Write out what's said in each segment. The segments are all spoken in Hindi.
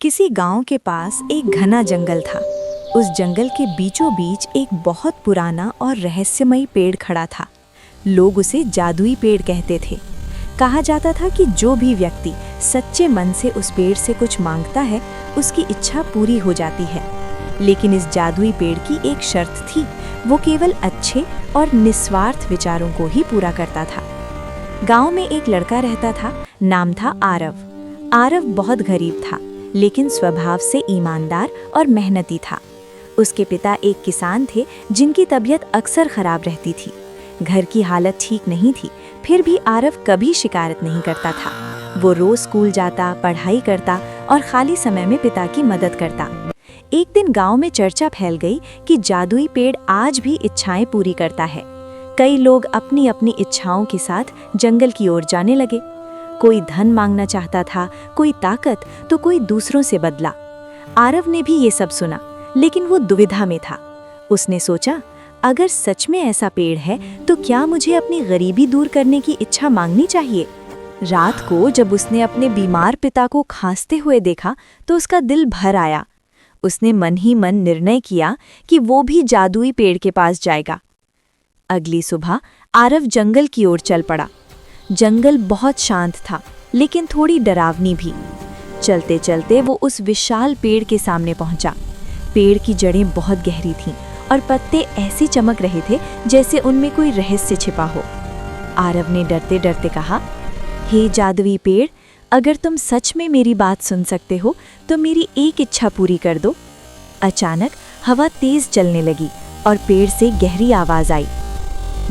किसी गांव के पास एक घना जंगल था। उस जंगल के बीचों बीच एक बहुत पुराना और रहस्यमयी पेड़ खड़ा था। लोग उसे जादुई पेड़ कहते थे। कहा जाता था कि जो भी व्यक्ति सच्चे मन से उस पेड़ से कुछ मांगता है, उसकी इच्छा पूरी हो जाती है। लेकिन इस जादुई पेड़ की एक शर्त थी, वो केवल अच्छे और निस्वार्थ विचारों को ही पूरा करता था। गांव में एक लड़का रहता था, नाम था आरव। आरव बहुत गरीब था, लेकिन स्वभाव से ईमानदार और मेहनती था। उसके पिता एक किसान थे, जिनकी तबीयत अक्सर खराब रहती थी। घर की हालत ठीक नहीं थी, फिर भी आरव कभी शिकायत नहीं करता था। वो रोज स्कूल जाता, पढ़ाई करता और खाली समय में पिता की मदद करता। एक दिन गांव में चर्चा फैल गई कि जादुई पेड़ आज भी इच्छाएं पूरी करता है। कई लोग अपनी अपनी इच्छाओं के साथ जंगल की ओर जाने लगे। कोई धन मांगना चाहता था, कोई ताकत, तो कोई दूसरों से बदला। आरव ने भी ये सब सुना, लेकिन वो दुविधा में था। उसने सोचा, अगर सच में ऐसा पेड़ है तो क्या मुझे अपनी गरीबी दूर करने की इच्छा मांगनी चाहिए? रात को जब उसने अपने बीमार पिता को खांसते हुए देखा तो उसका दिल भर आया। उसने मन ही मन निर्णय किया कि वो भी जादुई पेड़ के पास जाएगा। अगली सुबह आरव जंगल की ओर चल पड़ा। जंगल बहुत शांत था, लेकिन थोड़ी डरावनी भी। चलते चलते वो उस विशाल पेड़ के सामने पहुंचा। पेड़ की जड़ें बहुत गहरी थीं और पत्ते ऐसे चमक रहे थे जैसे उनमें कोई रहस्य छिपा हो। आरव ने डरते डरते कहा, हे जादुई पेड़, अगर तुम सच में मेरी बात सुन सकते हो तो मेरी एक इच्छा पूरी कर दो। अचानक हवा तेज चलने लगी और पेड़ से गहरी आवाज आई,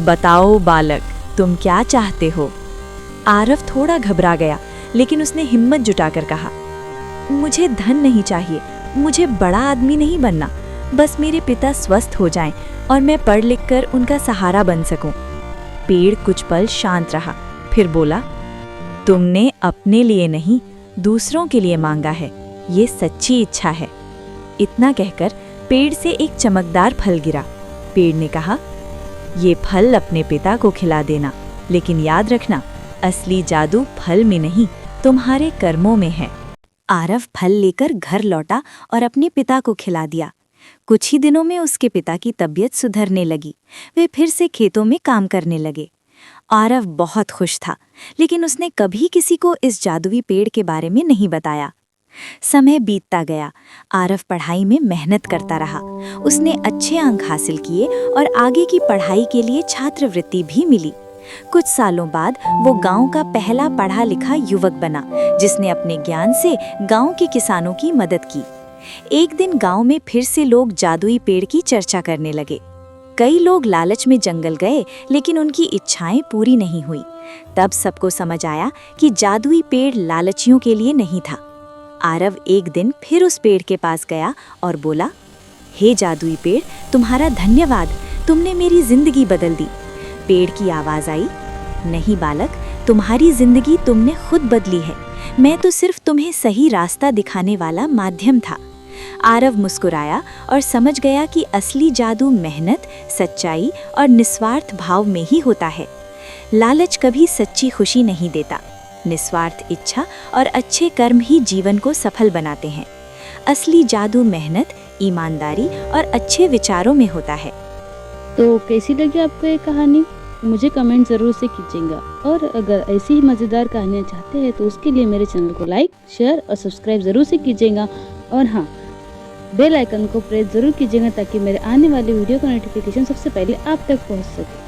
बताओ बालक, तुम क्या चाहते हो? आरव थोड़ा घबरा गया, लेकिन उसने हिम्मत जुटाकर कहा, मुझे धन नहीं चाहिए, मुझे बड़ा आदमी नहीं बनना, बस मेरे पिता स्वस्थ हो जाएं और मैं पढ़ लिख कर उनका सहारा बन सकूं। पेड़ कुछ पल शांत रहा, फिर बोला, तुमने अपने लिए नहीं, दूसरों के लिए मांगा है, ये सच्ची इच्छा है। इतना कहकर पेड़ से एक चमकदार फल गिरा। पेड़ ने कहा, ये फल अपने पिता को खिला देना, लेकिन याद रखना, असली जादू फल में नहीं, तुम्हारे कर्मों में है। आरव फल लेकर घर लौटा और अपने पिता को खिला दिया। कुछ ही दिनों में उसके पिता की तबीयत सुधरने लगी। वे फिर से खेतों में काम करने लगे। आरव बहुत खुश था, लेकिन उसने कभी किसी को इस जादुई पेड़ के बारे में नहीं बताया। समय बीतता गया। आरव पढ़ाई में मेहनत करता रहा। उसने अच्छे अंक हासिल किए और आगे की पढ़ाई के लिए छात्रवृत्ति भी मिली। कुछ सालों बाद वो गांव का पहला पढ़ा लिखा युवक बना, जिसने अपने ज्ञान से गांव के किसानों की मदद की। एक दिन गांव में फिर से लोग जादुई पेड़ की चर्चा करने लगे। कई लोग लालच में जंगल गए, लेकिन उनकी इच्छाएं पूरी नहीं हुई। तब सबको समझ आया कि जादुई पेड़ लालचियों के लिए नहीं था। आरव एक दिन फिर उस पेड़ के पास गया और बोला, हे जादुई पेड़, तुम्हारा धन्यवाद, तुमने मेरी जिंदगी बदल दी। पेड़ की आवाज आई, नहीं बालक, तुम्हारी जिंदगी तुमने खुद बदली है, मैं तो सिर्फ तुम्हें सही रास्ता दिखाने वाला माध्यम था। आरव मुस्कुराया और समझ गया कि असली जादू मेहनत, सच्चाई और निस्वार्थ भाव में ही होता है। लालच कभी सच्ची खुशी नहीं देता। निस्वार्थ इच्छा और अच्छे कर्म ही जीवन को सफल बनाते हैं। असली जादू मेहनत, ईमानदारी और अच्छे विचारों में होता है। तो कैसी लगी आपको ये कहानी? मुझे कमेंट ज़रूर से कीजिएगा। और अगर ऐसी ही मज़ेदार कहानियाँ चाहते हैं तो उसके लिए मेरे चैनल को लाइक, शेयर और सब्सक्राइब ज़रूर से कीजिएगा। और हाँ, बेल आइकन को प्रेस ज़रूर कीजिएगा ताकि मेरे आने वाले वीडियो का नोटिफिकेशन सबसे पहले आप तक पहुँच सके।